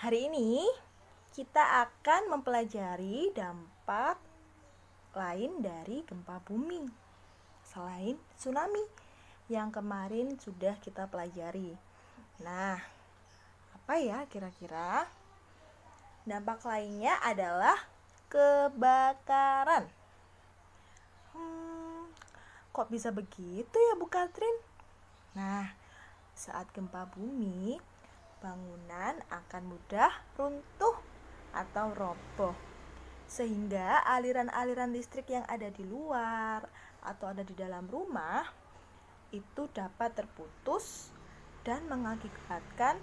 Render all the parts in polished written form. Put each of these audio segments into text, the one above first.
Hari ini kita akan mempelajari dampak lain dari gempa bumi selain tsunami yang kemarin sudah kita pelajari. Nah, apa ya kira-kira? Dampak lainnya adalah kebakaran. Kok bisa begitu ya Bu Katrin? Nah, saat gempa bumi, bangunan akan mudah runtuh atau roboh, sehingga aliran-aliran listrik yang ada di luar atau ada di dalam rumah itu dapat terputus dan mengakibatkan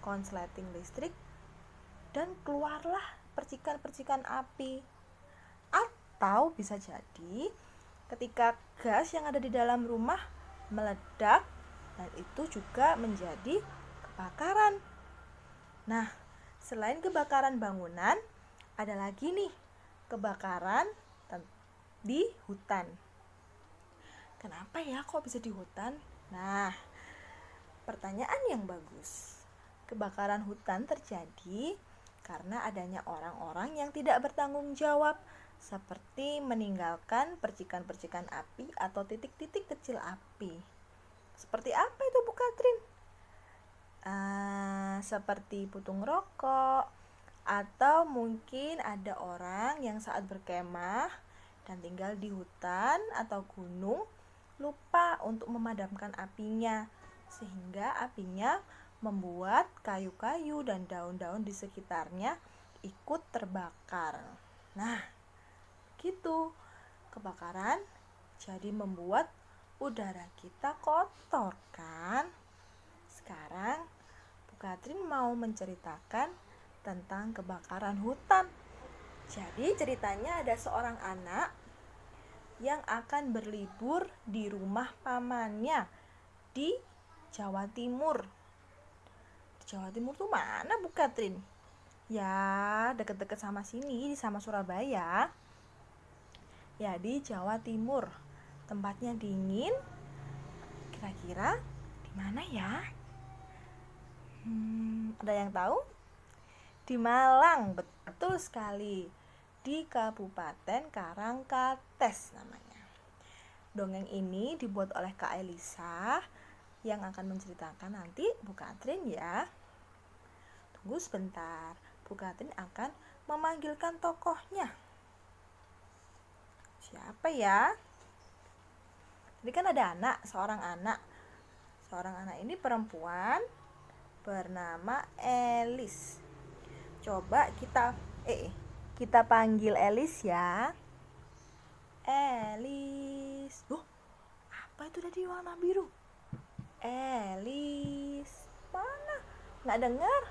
konsleting listrik dan keluarlah percikan-percikan api. Atau bisa jadi ketika gas yang ada di dalam rumah meledak dan itu juga menjadi kebakaran. Nah, selain kebakaran bangunan, ada lagi nih kebakaran di hutan. Kenapa ya kok bisa di hutan? Nah, pertanyaan yang bagus. Kebakaran hutan terjadi karena adanya orang-orang yang tidak bertanggung jawab, seperti meninggalkan percikan-percikan api atau titik-titik kecil api. Seperti apa itu Bu Katrin? Seperti putung rokok, atau mungkin ada orang yang saat berkemah dan tinggal di hutan atau gunung lupa untuk memadamkan apinya, sehingga apinya membuat kayu-kayu dan daun-daun di sekitarnya ikut terbakar. Nah, gitu. Kebakaran jadi membuat udara kita kotor kan? Sekarang Bu Katrin mau menceritakan tentang kebakaran hutan. Jadi ceritanya ada seorang anak yang akan berlibur di rumah pamannya di Jawa Timur. Jawa Timur tuh mana Bu Katrin? Ya, deket-deket sama sini, sama Surabaya. Ya, di Jawa Timur. Tempatnya dingin. Kira-kira di mana ya? Ada yang tahu? Di Malang, betul sekali. Di Kabupaten Karangkates namanya. Dongeng ini dibuat oleh Kak Elisa yang akan menceritakan nanti Bu Katrin ya. Tunggu sebentar, Bu Katrin akan memanggilkan tokohnya. Siapa ya? Tadi kan ada anak, seorang anak. Seorang anak ini perempuan bernama Elis. Coba kita panggil Elis ya. Elis. Apa itu tadi warna biru? Elis. Mana? Nggak dengar?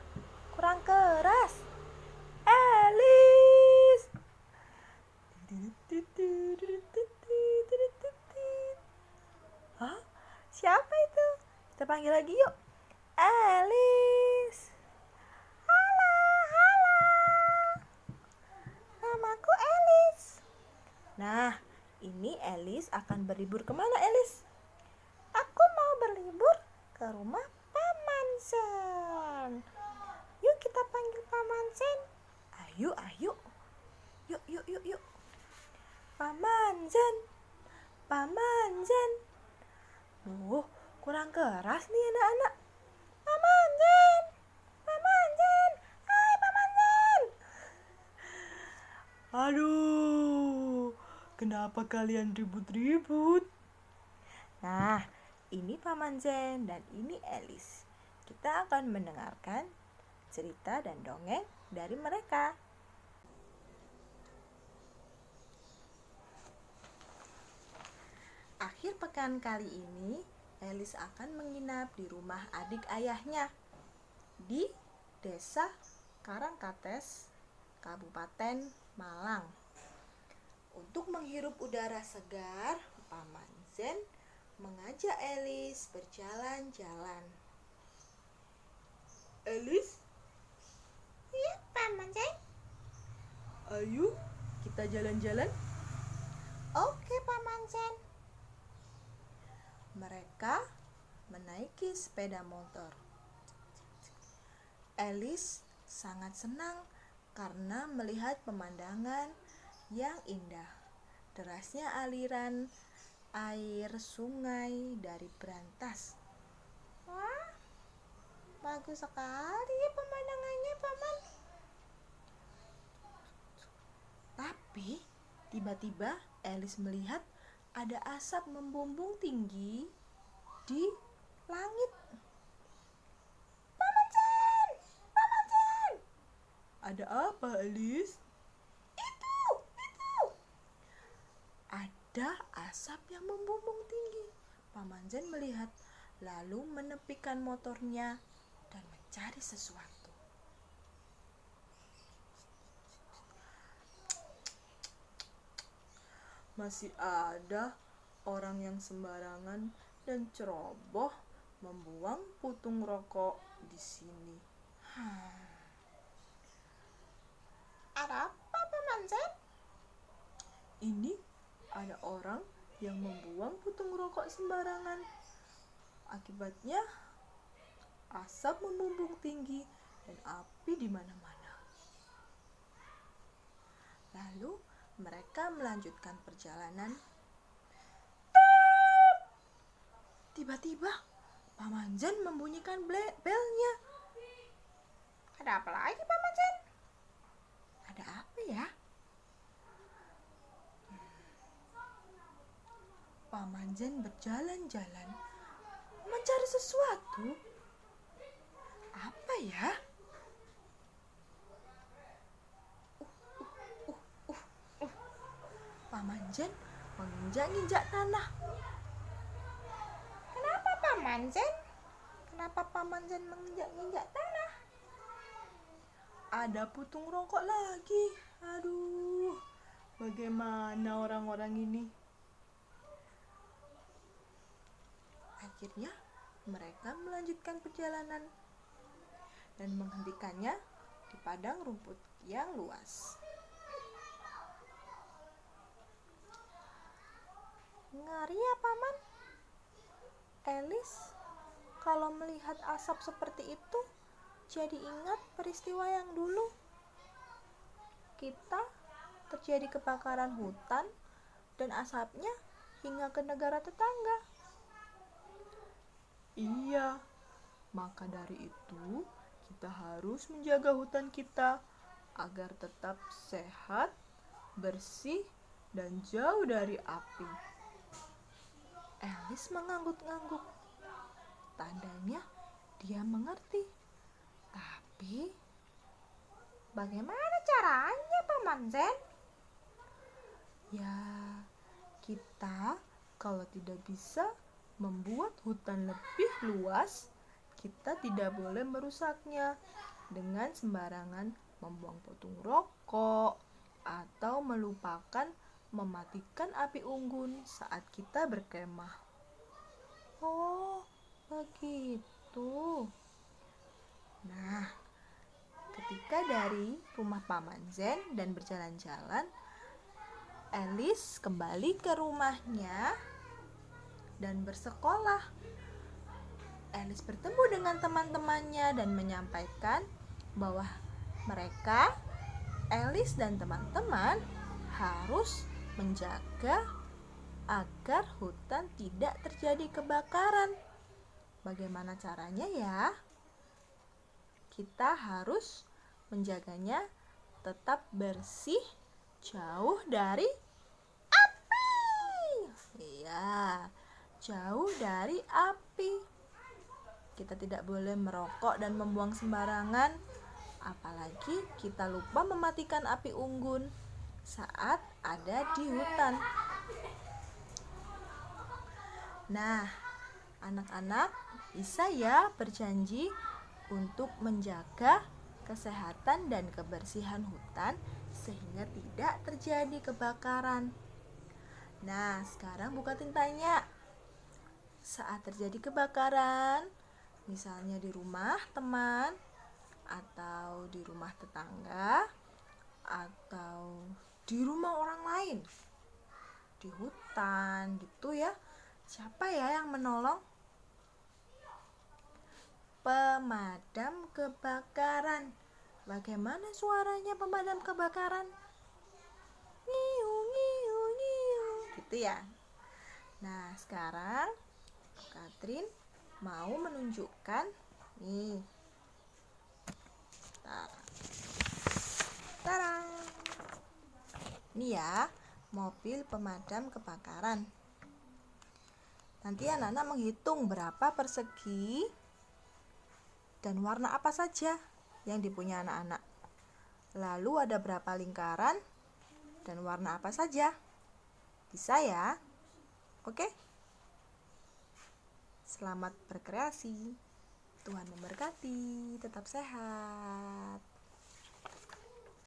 Kurang keras. Elis. Hah? Siapa itu? Kita panggil lagi yuk. Elis. Halo, halo. Namaku Elis. Nah, ini Elis akan berlibur kemana Elis? Aku mau berlibur ke rumah Paman Sen. Yuk kita panggil Paman Sen. Ayo. Yuk. Paman Sen. Paman Sen. Kurang keras nih anak-anak. Paman Sen. Paman Sen. Hai Paman Sen. Aduh, kenapa kalian ribut-ribut? Nah, ini Paman Zen dan ini Elis. Kita akan mendengarkan cerita dan dongeng dari mereka. Akhir pekan kali ini, Elis akan menginap di rumah adik ayahnya di Desa Karangkates, Kabupaten Malang. Untuk menghirup udara segar, Paman Zen mengajak Elis berjalan-jalan. Elis? Iya, Paman Zen. Ayo, kita jalan-jalan. Oke, Paman Zen. Mereka menaiki sepeda motor. Elis sangat senang karena melihat pemandangan yang indah. Derasnya aliran air sungai dari berantas. Wah, bagus sekali ya pemandangannya, Paman. Tapi tiba-tiba Alice melihat ada asap membumbung tinggi di langit. Paman Zen! Paman Zen! Ada apa, Alice? Itu! Ada asap yang membumbung tinggi. Paman Zen melihat, lalu menepikan motornya dan mencari sesuatu. Masih ada orang yang sembarangan dan ceroboh membuang putung rokok di sini. Ada apa, Paman Zen? Ini ada orang yang membuang putung rokok sembarangan. Akibatnya asap membumbung tinggi dan api di mana-mana. Lalu mereka melanjutkan perjalanan. Tiba-tiba Paman Zen membunyikan belnya. Ada apa lagi, Paman Zen? Ada apa ya? Paman Zen berjalan-jalan mencari sesuatu. Apa ya? Paman Zen menginjak-injak tanah. Kenapa, Paman Zen? Kenapa Paman Zen menginjak-injak tanah? Ada putung rokok lagi. Aduh, bagaimana orang-orang ini? Akhirnya mereka melanjutkan perjalanan dan menghentikannya di padang rumput yang luas. Ngeri ya, Paman. Alice kalau melihat asap seperti itu jadi ingat peristiwa yang dulu. Kita terjadi kebakaran hutan dan asapnya hingga ke negara tetangga. Iya, maka dari itu kita harus menjaga hutan kita agar tetap sehat, bersih, dan jauh dari api. Alice mengangguk-angguk. Tandanya dia mengerti. Tapi bagaimana caranya, Paman Zen? Ya, kita kalau tidak bisa membuat hutan lebih luas, kita tidak boleh merusaknya dengan sembarangan membuang putung rokok atau melupakan mematikan api unggun saat kita berkemah. Oh, begitu. Nah, ketika dari rumah Paman Zen dan berjalan-jalan, Alice kembali ke rumahnya dan bersekolah. Alice bertemu dengan teman-temannya dan menyampaikan bahwa mereka, Alice dan teman-teman, harus menjaga agar hutan tidak terjadi kebakaran. Bagaimana caranya ya? Kita harus menjaganya tetap bersih, jauh dari api. Iya, jauh dari api. Kita tidak boleh merokok dan membuang sembarangan, apalagi kita lupa mematikan api unggun saat ada di hutan. Nah, anak-anak bisa ya berjanji untuk menjaga kesehatan dan kebersihan hutan sehingga tidak terjadi kebakaran. Nah, sekarang bukatin tanya. Saat terjadi kebakaran, misalnya di rumah teman atau di rumah tetangga atau di rumah orang lain, di hutan gitu ya, siapa ya yang menolong? Pemadam kebakaran. Bagaimana suaranya pemadam kebakaran? Ngiu, ngiu, ngiu. Gitu ya. Nah, sekarang Katrin mau menunjukkan nih. Tara. Ini ya, mobil pemadam kebakaran. Nanti anak-anak menghitung berapa persegi dan warna apa saja yang dipunya anak-anak. Lalu ada berapa lingkaran dan warna apa saja. Bisa ya? Oke? Selamat berkreasi. Tuhan memberkati. Tetap sehat.